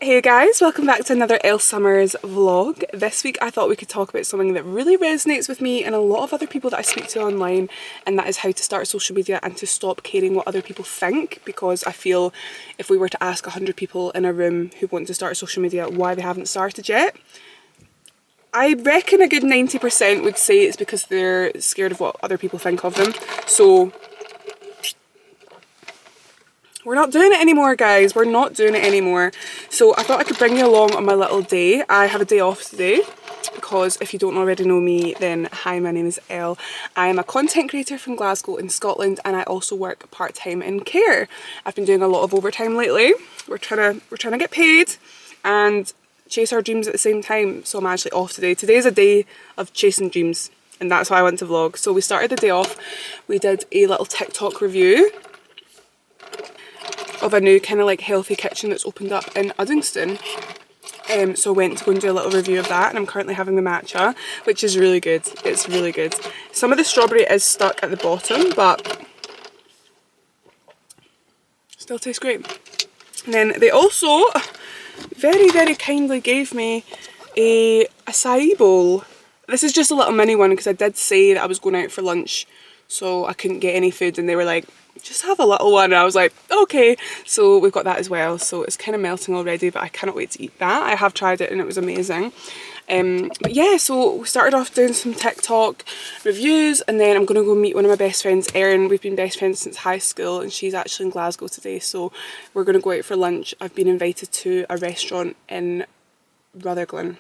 Hey guys, welcome back to another Elle Summers vlog. This week I thought we could talk about something that really resonates with me and a lot of other people that I speak to online, and that is how to start social media and to stop caring what other people think, because I feel if we were to ask 100 people in a room who want to start social media why they haven't started yet, I reckon a good 90% would say it's because they're scared of what other people think of them. So we're not doing it anymore, guys. We're not doing it anymore. So I thought I could bring you along on my little day. I have a day off today because if you don't already know me, then hi, my name is Elle. I am a content creator from Glasgow in Scotland, and I also work part-time in care. I've been doing a lot of overtime lately. We're trying to get paid and chase our dreams at the same time. So I'm actually off today. Today is a day of chasing dreams, and that's why I want to vlog. So we started the day off. We did a little TikTok review of a new kind of like healthy kitchen that's opened up in Uddingston. So I went to go and do a little review of that, and I'm currently having the matcha, which is really good. It's really good. Some of the strawberry is stuck at the bottom, but still tastes great. And then they also very kindly gave me a acai bowl. This is just a little mini one because I did say that I was going out for lunch, so I couldn't get any food, and they were like, just have a little one, and I was like, okay. So we've got that as well. So it's kind of melting already, but I cannot wait to eat that. I have tried it and it was amazing. But yeah, so we started off doing some TikTok reviews, and then I'm going to go meet one of my best friends, Erin. We've been best friends since high school, and she's actually in Glasgow today, so we're going to go out for lunch. I've been invited to a restaurant in Rutherglen,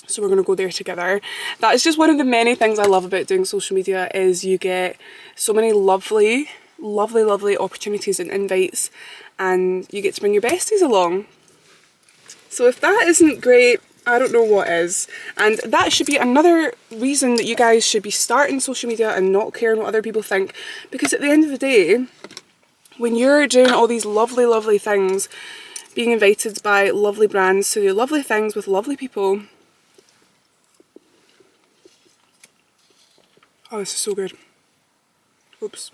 so we're going to go there together. That is just one of the many things I love about doing social media, is you get so many lovely opportunities and invites, and you get to bring your besties along. So if that isn't great, I don't know what is. And that should be another reason that you guys should be starting social media and not caring what other people think, because at the end of the day, when you're doing all these lovely things, being invited by lovely brands to do lovely things with lovely people. Oh, this is so good. Oops.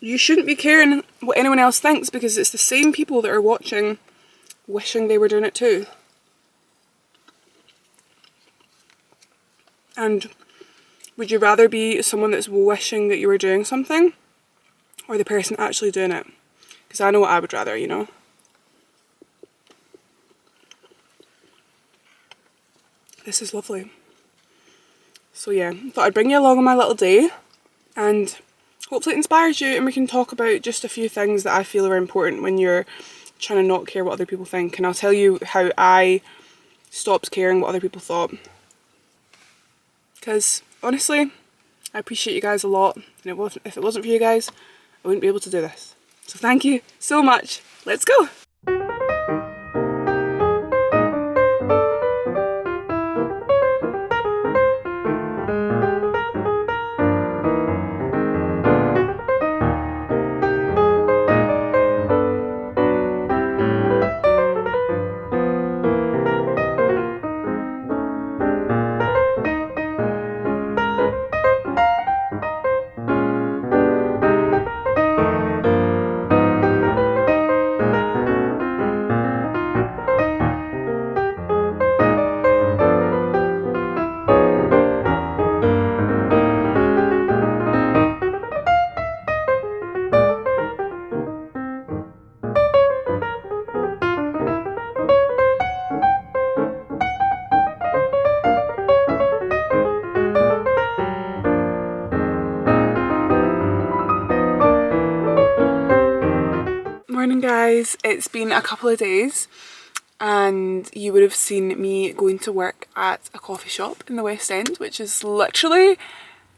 You shouldn't be caring what anyone else thinks, because it's the same people that are watching wishing they were doing it too. And would you rather be someone that's wishing that you were doing something, or the person actually doing it? Because I know what I would rather, you know. This is lovely. So yeah, thought I'd bring you along on my little day, and hopefully it inspires you, and we can talk about just a few things that I feel are important when you're trying to not care what other people think. And I'll tell you how I stopped caring what other people thought. Because honestly, I appreciate you guys a lot, and if it wasn't for you guys, I wouldn't be able to do this. So thank you so much. Let's go. Morning guys, it's been a couple of days, and you would have seen me going to work at a coffee shop in the West End, which is literally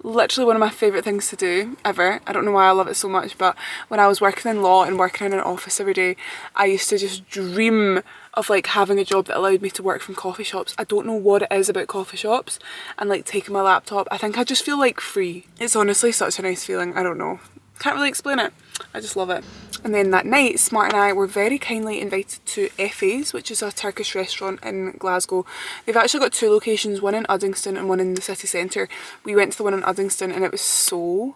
one of my favourite things to do ever. I don't know why I love it so much, but when I was working in law and working in an office every day, I used to just dream of like having a job that allowed me to work from coffee shops. I don't know what it is about coffee shops and like taking my laptop. I think I just feel like free. It's honestly such a nice feeling. I don't know. Can't really explain it. I just love it. And then that night, Smart and I were very kindly invited to Effie's, which is a Turkish restaurant in Glasgow. They've actually got two locations, one in Uddingston and one in the city centre. We went to the one in Uddingston and it was so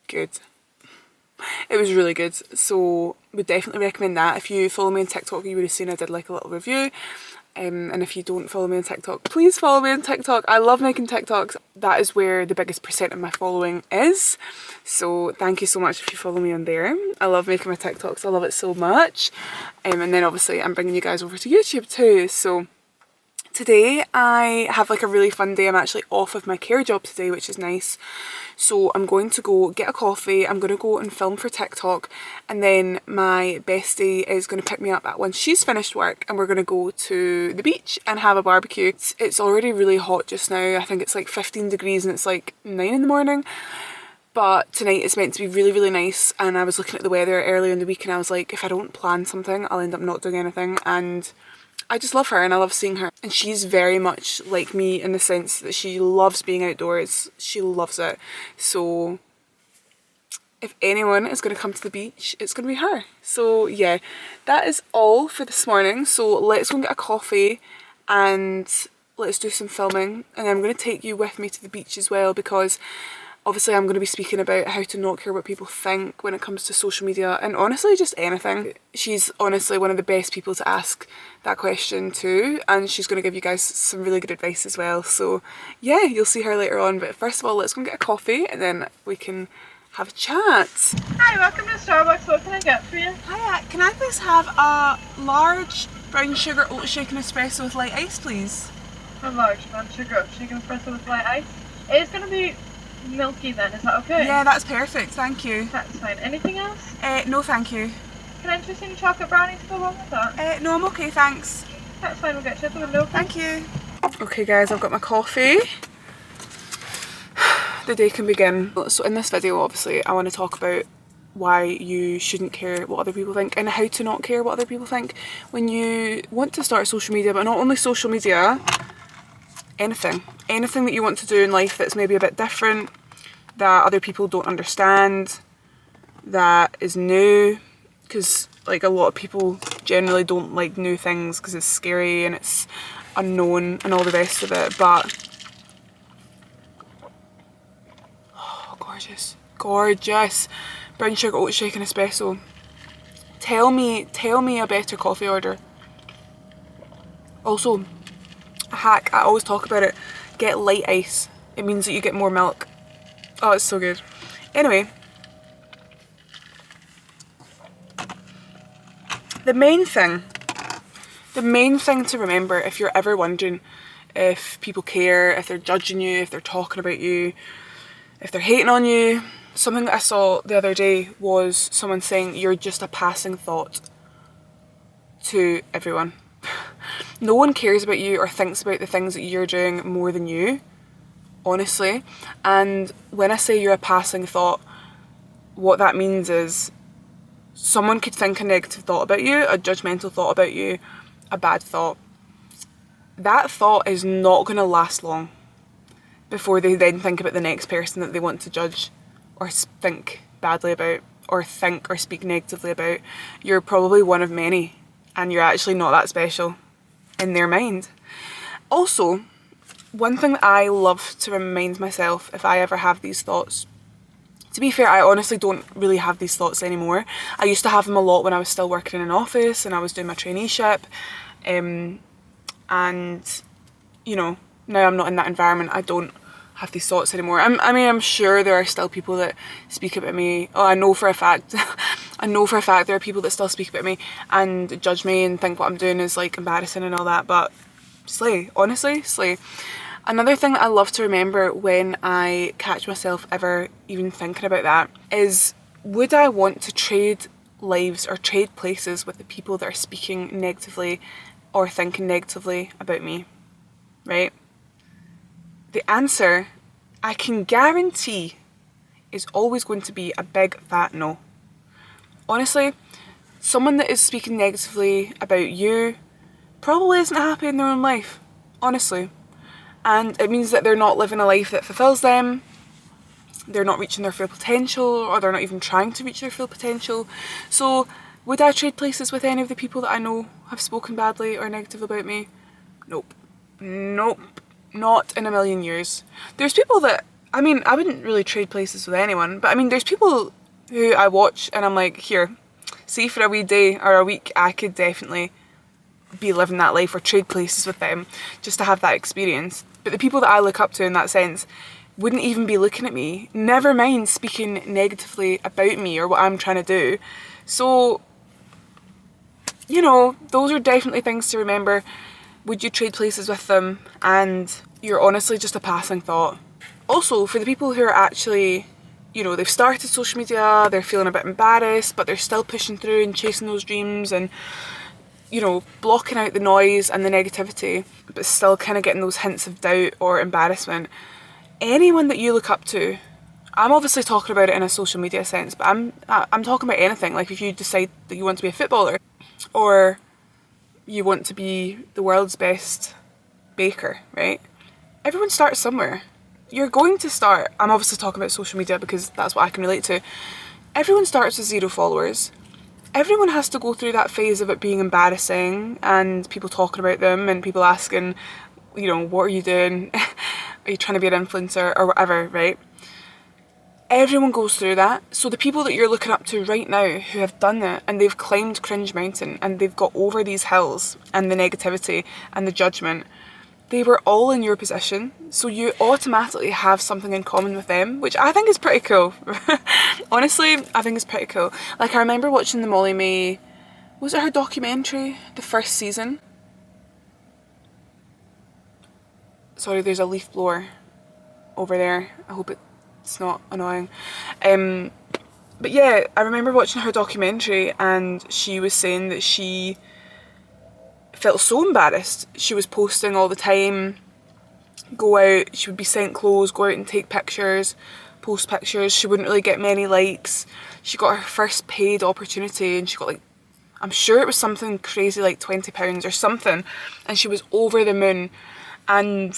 good. It was really good, so would definitely recommend that. If you follow me on TikTok, you would have seen I did like a little review. And if you don't follow me on TikTok, please follow me on TikTok. I love making TikToks. That is where the biggest percent of my following is. So thank you so much if you follow me on there. I love making my TikToks. I love it so much. And then obviously I'm bringing you guys over to YouTube too. So today I have like a really fun day. I'm actually off of my care job today, which is nice. So I'm going to go get a coffee, I'm going to go and film for TikTok, and then my bestie is going to pick me up at once she's finished work, and we're going to go to the beach and have a barbecue. It's already really hot just now. I think it's like 15 degrees and it's like 9 in the morning. But tonight it's meant to be really, really nice, and I was looking at the weather earlier in the week and I was like, if I don't plan something, I'll end up not doing anything. And I just love her and I love seeing her. And she's very much like me in the sense that she loves being outdoors. She loves it. So if anyone is going to come to the beach, it's going to be her. So yeah, that is all for this morning. So let's go and get a coffee and let's do some filming. And I'm going to take you with me to the beach as well, because obviously I'm going to be speaking about how to not care what people think when it comes to social media and honestly just anything. She's honestly one of the best people to ask that question to, and she's going to give you guys some really good advice as well. So yeah, you'll see her later on, but first of all let's go and get a coffee and then we can have a chat. Hi, welcome to Starbucks. What can I get for you? Hiya, can I please have a large brown sugar oat shaken espresso with light ice please? A large brown sugar oat shaken espresso with light ice. It's going to be milky then, is that okay? Yeah, that's perfect, thank you. That's fine. Anything else? No thank you. Can I interest any chocolate brownies to go along with that? No, I'm okay, thanks. That's fine, we'll get you at the window. Thank you. Okay guys, I've got my coffee. The day can begin. So in this video obviously I want to talk about why you shouldn't care what other people think and how to not care what other people think when you want to start social media, but not only social media, anything that you want to do in life that's maybe a bit different, that other people don't understand, that is new, because like a lot of people generally don't like new things because it's scary and it's unknown and all the rest of it. But oh, gorgeous brown sugar oat shaken espresso. Tell me a better coffee order. Also, a hack, I always talk about it, get light ice. It means that you get more milk. Oh, it's so good. Anyway, the main thing to remember, if you're ever wondering if people care, if they're judging you, if they're talking about you, if they're hating on you, something that I saw the other day was someone saying you're just a passing thought to everyone. No one cares about you or thinks about the things that you're doing more than you, honestly. And when I say you're a passing thought, what that means is someone could think a negative thought about you, a judgmental thought about you, a bad thought. That thought is not going to last long before they then think about the next person that they want to judge or think badly about or think or speak negatively about. You're probably one of many and you're actually not that special in their mind. Also, one thing that I love to remind myself if I ever have these thoughts, to be fair, I honestly don't really have these thoughts anymore. I used to have them a lot when I was still working in an office and I was doing my traineeship, and you know, now I'm not in that environment, I don't have these thoughts anymore. I'm sure there are still people that speak about me. Oh, I know for a fact there are people that still speak about me and judge me and think what I'm doing is like embarrassing and all that, but slay, honestly, slay. Another thing that I love to remember when I catch myself ever even thinking about that is, would I want to trade lives or trade places with the people that are speaking negatively or thinking negatively about me, right? The answer, I can guarantee, is always going to be a big fat no. Honestly, someone that is speaking negatively about you probably isn't happy in their own life, honestly. And it means that they're not living a life that fulfills them, they're not reaching their full potential, or they're not even trying to reach their full potential. So would I trade places with any of the people that I know have spoken badly or negative about me? Nope. Not in a million years. There's people that, I mean, I wouldn't really trade places with anyone, but I mean, there's people who I watch and I'm like, here, see for a wee day or a week, I could definitely be living that life or trade places with them just to have that experience. But the people that I look up to in that sense wouldn't even be looking at me, never mind speaking negatively about me or what I'm trying to do. So, you know, those are definitely things to remember. Would you trade places with them? And you're honestly just a passing thought. Also, for the people who are actually, you know, they've started social media, they're feeling a bit embarrassed, but they're still pushing through and chasing those dreams and, you know, blocking out the noise and the negativity, but still kind of getting those hints of doubt or embarrassment. Anyone that you look up to, I'm obviously talking about it in a social media sense, but I'm talking about anything. Like if you decide that you want to be a footballer, or you want to be the world's best baker, right? Everyone starts somewhere. You're going to start, I'm obviously talking about social media because that's what I can relate to. Everyone starts with 0 followers. Everyone has to go through that phase of it being embarrassing and people talking about them and people asking, you know, what are you doing? Are you trying to be an influencer or whatever, right? Everyone goes through that. So the people that you're looking up to right now who have done it and they've climbed Cringe Mountain and they've got over these hills and the negativity and the judgment, they were all in your position. So you automatically have something in common with them, which I think is pretty cool. Honestly, I think it's pretty cool. Like I remember watching the Molly-Mae, was it her documentary? The first season? Sorry, there's a leaf blower over there. I hope it's not annoying. But yeah, I remember watching her documentary and she was saying that she felt so embarrassed. She was posting all the time, go out, she would be sent clothes, go out and take pictures, post pictures. She wouldn't really get many likes. She got her first paid opportunity and she got like, I'm sure it was something crazy like £20 or something, and she was over the moon. And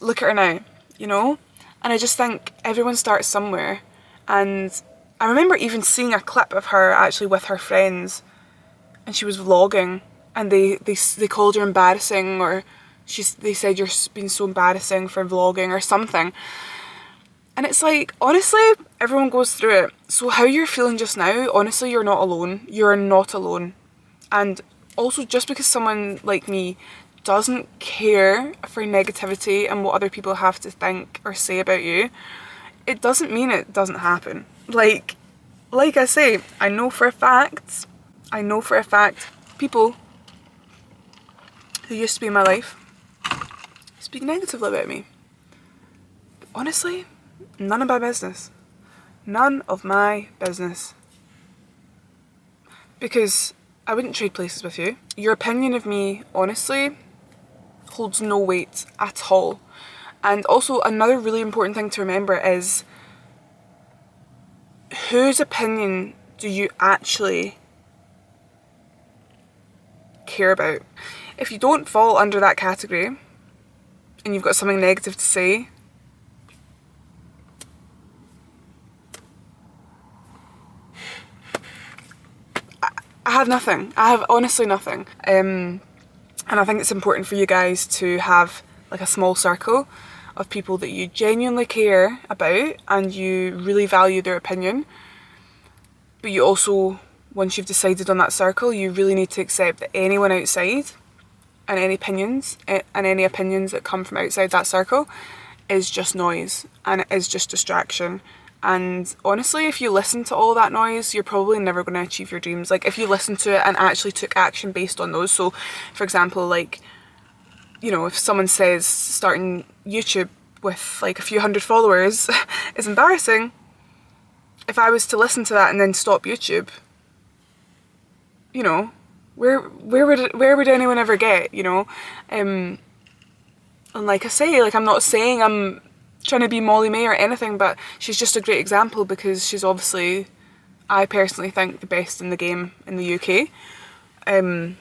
look at her now, you know? And I just think everyone starts somewhere. And I remember even seeing a clip of her actually with her friends and she was vlogging and they called her embarrassing, or they said you're being so embarrassing for vlogging or something. And it's like, honestly, everyone goes through it. So how you're feeling just now, honestly, you're not alone. You're not alone. And also, just because someone like me doesn't care for negativity and what other people have to think or say about you, it doesn't mean it doesn't happen. Like I say, I know for a fact, people who used to be in my life speak negatively about me. But honestly, none of my business. None of my business. Because I wouldn't trade places with you. Your opinion of me, honestly, holds no weight at all. And also another really important thing to remember is, whose opinion do you actually care about? If you don't fall under that category and you've got something negative to say, I have nothing. I have honestly nothing. And I think it's important for you guys to have like a small circle of people that you genuinely care about and you really value their opinion. But you also, once you've decided on that circle, you really need to accept that anyone outside and any opinions that come from outside that circle is just noise and it is just distraction. And honestly, if you listen to all that noise, you're probably never going to achieve your dreams. Like if you listen to it and actually took action based on those. So for example, like, you know, if someone says starting YouTube with like a few hundred followers is embarrassing, if I was to listen to that and then stop YouTube, you know, where would anyone ever get, you know? And like I say, like I'm not saying I'm trying to be Molly-Mae or anything, but she's just a great example because she's obviously, I personally think, the best in the game in the UK. And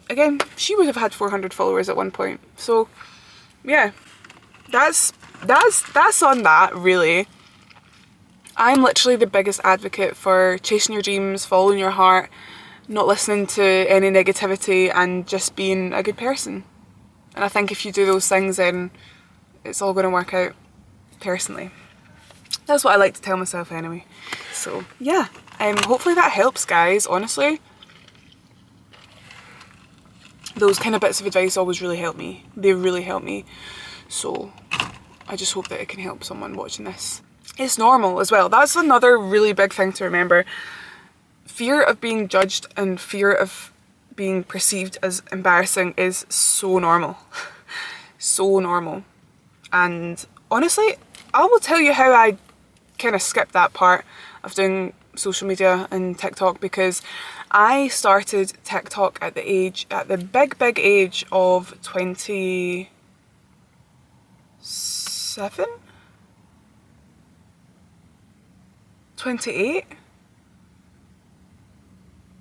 again, she would have had 400 followers at one point. So yeah, that's on that, really. I'm literally the biggest advocate for chasing your dreams, following your heart, not listening to any negativity and just being a good person. And I think if you do those things, then it's all going to work out, personally. That's what I like to tell myself anyway. So yeah, hopefully that helps, guys, honestly. Those kind of bits of advice always really help me. They really help me. So I just hope that it can help someone watching this. It's normal as well. That's another really big thing to remember. Fear of being judged and fear of being perceived as embarrassing is so normal. So normal. And honestly, I will tell you how I kind of skipped that part of doing social media and TikTok, because I started TikTok at the big age of 27? 28?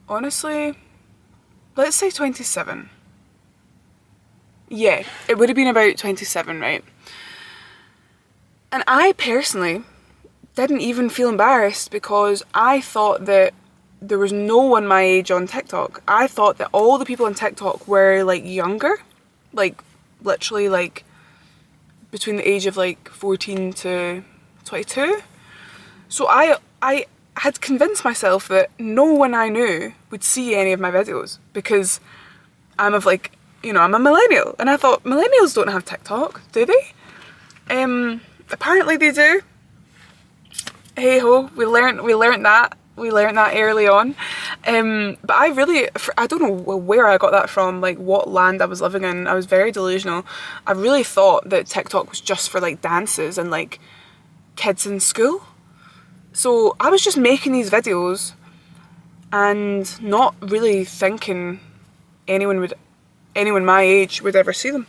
Honestly, let's say 27. Yeah, it would have been about 27, right? And I personally didn't even feel embarrassed because I thought that there was no one my age on TikTok. I thought that all the people on TikTok were like younger, like literally like between the age of like 14 to 22. So I had convinced myself that no one I knew would see any of my videos because I'm of like, you know, I'm a millennial, and I thought millennials don't have TikTok, do they? Apparently they do. Hey ho, we learnt that early on. But I don't know where I got that from, like what land I was living in. I was very delusional. I really thought that TikTok was just for like dances and like kids in school. So I was just making these videos and not really thinking anyone my age would ever see them.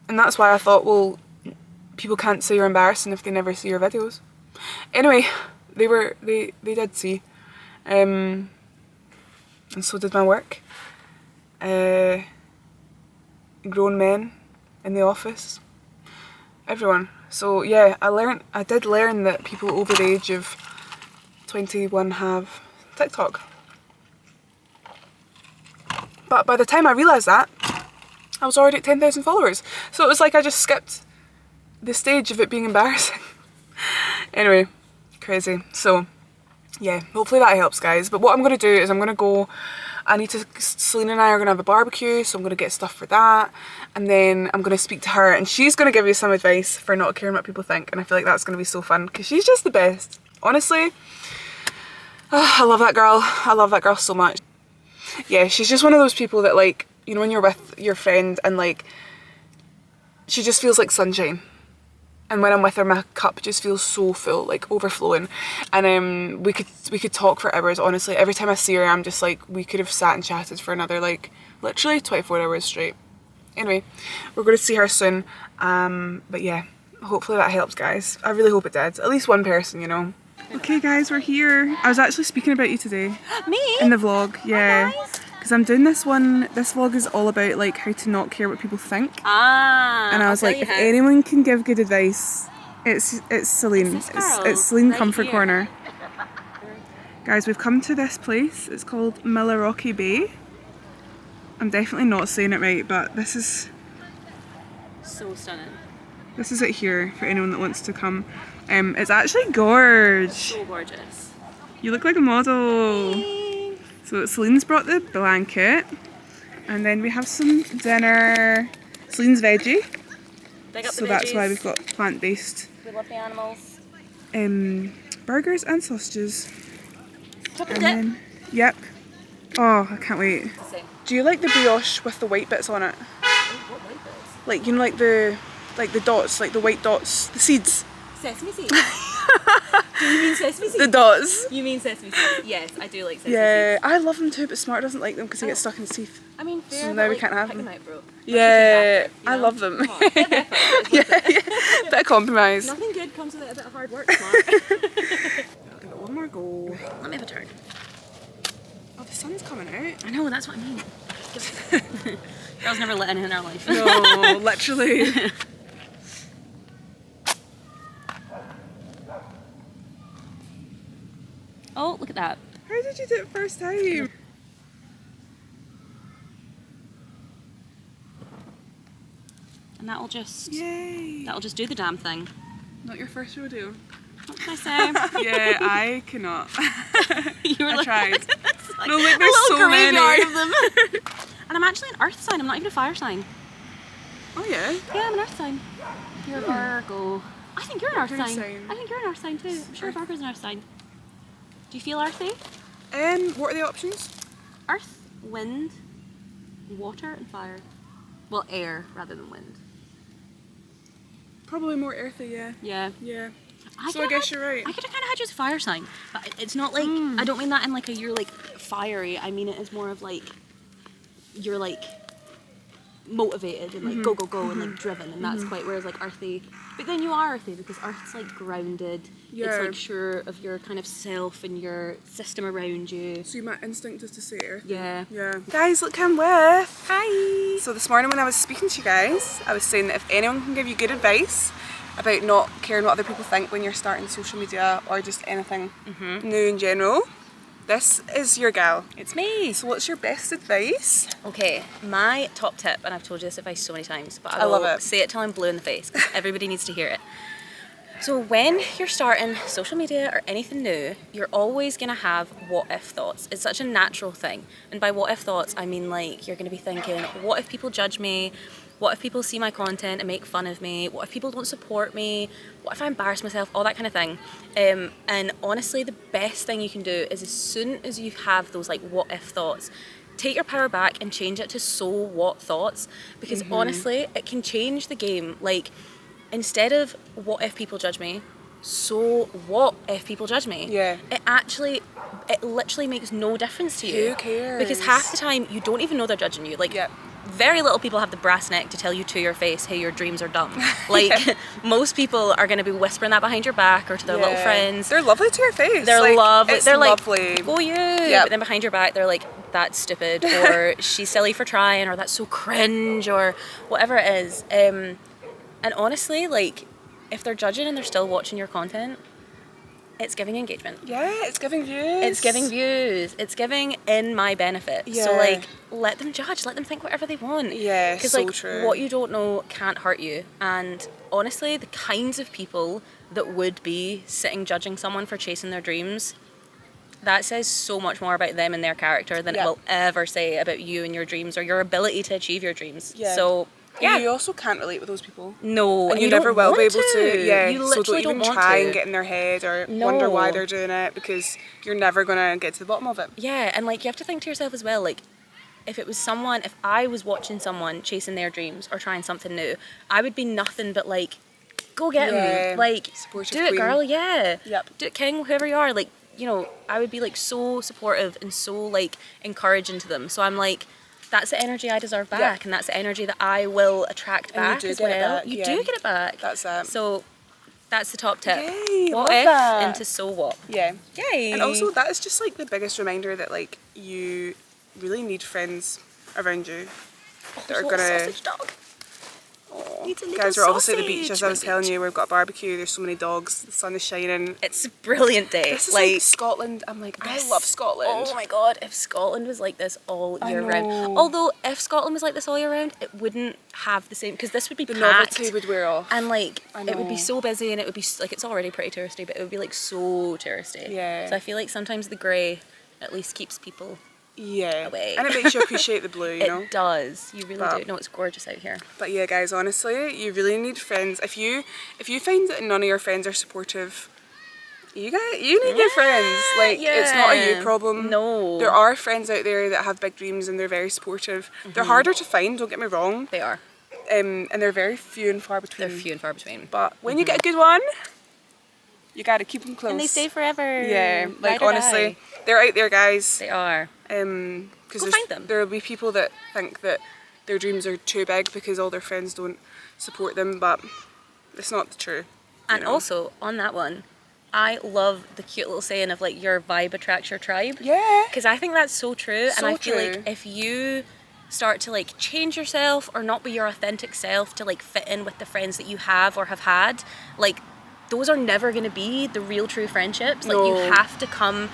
And that's why I thought, well, people can't say you're embarrassing if they never see your videos. Anyway, they did see. And so did my work. Grown men in the office. Everyone. So yeah, I did learn that people over the age of 21 have TikTok. But by the time I realised that, I was already at 10,000 followers. So it was like I just skipped the stage of it being embarrassing. Anyway, crazy. So yeah, hopefully that helps, guys. But what I'm going to do is Celine and I are going to have a barbecue, so I'm going to get stuff for that. And then I'm going to speak to her and she's going to give you some advice for not caring what people think. And I feel like that's going to be so fun because she's just the best. Honestly, I love that girl. I love that girl so much. Yeah, she's just one of those people that, like, you know, when you're with your friend and like, she just feels like sunshine. And when I'm with her, my cup just feels so full, like overflowing. And we could talk for hours, honestly. Every time I see her, I'm just like, we could have sat and chatted for another, like, literally 24 hours straight. Anyway, we're going to see her soon. But yeah, hopefully that helps, guys. I really hope it did. At least one person, you know. Okay, guys, we're here. I was actually speaking about you today. Me? In the vlog, yeah. Because I'm doing this one. This vlog is all about like how to not care what people think. Ah. And I was like, if anyone can give good advice, it's Celine. It's Celine right Comfort here. Corner. Guys, we've come to this place. It's called Millerrocky Bay. I'm definitely not saying it right, but this is So stunning. it here for anyone that wants to come. It's actually gorge. So gorgeous. You look like a model. So Celine's brought the blanket, and then we have some dinner. Celine's veggie, Big up so the that's why veggies. we've got plant-based We love the animals. burgers and sausages. Chocolate And dip. then, yep. Oh, I can't wait. Same. Do you like the brioche with the white bits on it? What white bits? Like, you know, like the dots, like the white dots, the seeds. Sesame seeds. Do you mean sesame seeds? The dots. You mean sesame seeds? Yes, I do like sesame Yeah, seeds. I love them too, but Smart doesn't like them because he gets stuck in his teeth. I mean, fair, So but, now we like, can't have pick them. them out, bro. Yeah, I know? love them. Come on, bit of effort, it's worth Yeah, it. yeah. Bit of compromise. Nothing good comes with a bit of hard work, Smart. Give it one more go. Let me have a turn. Oh, the sun's coming out. I know, that's what I mean. Girls never let in our life. No, literally. Oh, look at that. How did you do it first time? And that'll just Yay. do the damn thing. Not your first rodeo. What can I say? Yeah, I cannot. You were I like, tried. it's like No, like a there's little so many. graveyard of them. And I'm actually an earth sign. I'm not even a fire sign. Oh yeah. Yeah, I'm an earth sign. You're a Virgo. I think you're an earth Earth sign. sign. I think you're an earth sign too. I'm sure Virgo's an earth sign. Do you feel earthy? What are the options? Earth, wind, water, and fire. Well, air rather than wind. Probably more earthy, yeah. Yeah. Yeah. I So I guess you're right. I could have kind of had you as a fire sign, but it's not like I don't mean that in like a you're like fiery. I mean it as more of like you're like motivated and like go go go and like driven, and that's quite whereas like earthy. But then you are earthy because earth's like grounded. It's Yeah. like sure of your kind of self and your system around you. So my instinct is to say earthy. Yeah. Yeah. Guys, look who I'm with. Hi. So this morning when I was speaking to you guys, I was saying that if anyone can give you good advice about not caring what other people think when you're starting social media or just anything new in general, this is your gal. It's me. So what's your best advice? Okay, my top tip, and I've told you this advice so many times, but I love will it. say it till I'm blue in the face because everybody needs to hear it. So when you're starting social media or anything new, you're always going to have what if thoughts. It's such a natural thing. And by what if thoughts, I mean like you're going to be thinking, what if people judge me? What if people see my content and make fun of me? What if people don't support me? What if I embarrass myself? All that kind of thing. And honestly, the best thing you can do is as soon as you have those like what if thoughts, take your power back and change it to so what thoughts. Because honestly, it can change the game. Like, instead of what if people judge me, so what if people judge me? Yeah. It literally makes no difference to you. Who cares? Because half the time you don't even know they're judging you. Like, Yep. very little people have the brass neck to tell you to your face, hey, your dreams are dumb. Like, most people are going to be whispering that behind your back or to their little friends. They're lovely to your face. They're like, lovely. It's They're like, lovely. go you. Yep. But then behind your back, they're like, that's stupid, or she's silly for trying, or that's so cringe, or whatever it is. And honestly, like, if they're judging and they're still watching your content, it's giving engagement. Yeah, it's giving views. It's giving views. It's giving in my benefit. Yeah. So like, let them judge. Let them think whatever they want. Yeah, Because so like, true. what you don't know can't hurt you. And honestly, the kinds of people that would be sitting judging someone for chasing their dreams, that says so much more about them and their character than Yeah. it will ever say about you and your dreams or your ability to achieve your dreams. Yeah. So yeah. You also can't relate with those people. No, And you don't never will be want able to. Yeah. You So literally don't even want try to. and get in their head or wonder No. why they're doing it, because you're never gonna get to the bottom of it. Yeah, and like you have to think to yourself as well, like if I was watching someone chasing their dreams or trying something new, I would be nothing but like, go get Yeah, him. Like, supportive do it, queen. girl, yeah. Yep. Do it, king, whoever you are. Like, you know, I would be like so supportive and so like encouraging to them. So I'm like, that's the energy I deserve back, Yeah. and that's the energy that I will attract And you back do as get it well. back, You yeah. do get it back. That's it. So that's the top tip. Yay, What love if that. into so what? Yeah. Yay. And also that is just like the biggest reminder that like you really need friends around you that are Little gonna. sausage dog. Needs a little Guys, we're obviously at the beach, sausage. as I was We're at the telling beach. you. We've got a barbecue. There's so many dogs. The sun is shining. It's a brilliant day. This is like Scotland. I'm like, I love Scotland. Oh my god, if Scotland was like this all I year round. know. Although if Scotland was like this all year round, it wouldn't have the same, because this would be The packed. novelty would wear off. And like I it would be know. so busy, and it would be like, it's already pretty touristy, but it would be like so touristy. Yeah. So I feel like sometimes the grey at least keeps people. Yeah. away. And it makes you appreciate the blue, you know. It does. You really But- do. No, it's gorgeous out here. But yeah, guys, honestly, you really need friends. If you find that none of your friends are supportive, you need new friends. Like it's not a you Yeah. problem. No. There are friends out there that have big dreams and they're very supportive. They're harder to find, don't get me wrong. They are. And they're very few and far between. They're few and far between. But when you get a good one, you gotta keep them close. And they stay forever. Yeah, like Ride or honestly, die. they're out there, guys. They are. Because Go find them. there will be people that think that their dreams are too big because all their friends don't support them, but it's not true. And know. also, on that one, I love the cute little saying of like, your vibe attracts your tribe. Yeah. Because I think that's so true. So and I feel true. like if you start to like change yourself or not be your authentic self to like fit in with the friends that you have or have had, like those are never going to be the real true friendships. Like you No. have to come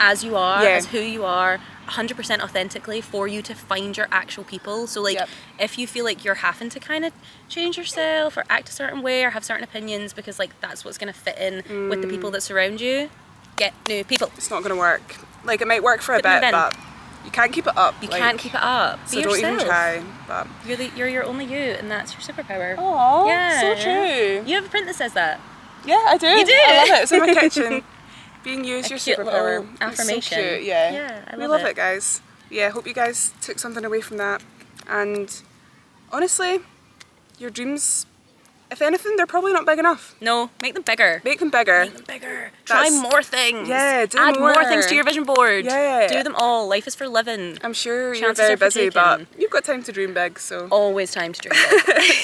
as you are, Yeah. as who you are, 100% authentically for you to find your actual people. So like Yep. if you feel like you're having to kind of change yourself or act a certain way or have certain opinions because like that's what's going to fit in with the people that surround you, get new people. It's not going to work. Like, it might work for a Put in the bit, bin. but you can't keep it up. You like, can't keep it up. So Be don't yourself. even try. But You're your only you, and that's your superpower. oh, Yeah. so true. You have a print that says that. Yeah, I do. You do? I love it. It's in my kitchen. Being you is A your cute superpower. little affirmation. It's so cute. Yeah. Yeah, I we love love it. it, guys. Yeah, hope you guys took something away from that. And honestly, your dreams, if anything, they're probably not big enough. No, make them bigger. Make them bigger. Make them bigger. Try That's- more things. Yeah, do Add more more. things to your vision board. Yeah. Do them all. Life is for living. I'm sure you're Chances very are for busy, but taking. you've got time to dream big, so. Always time to dream big.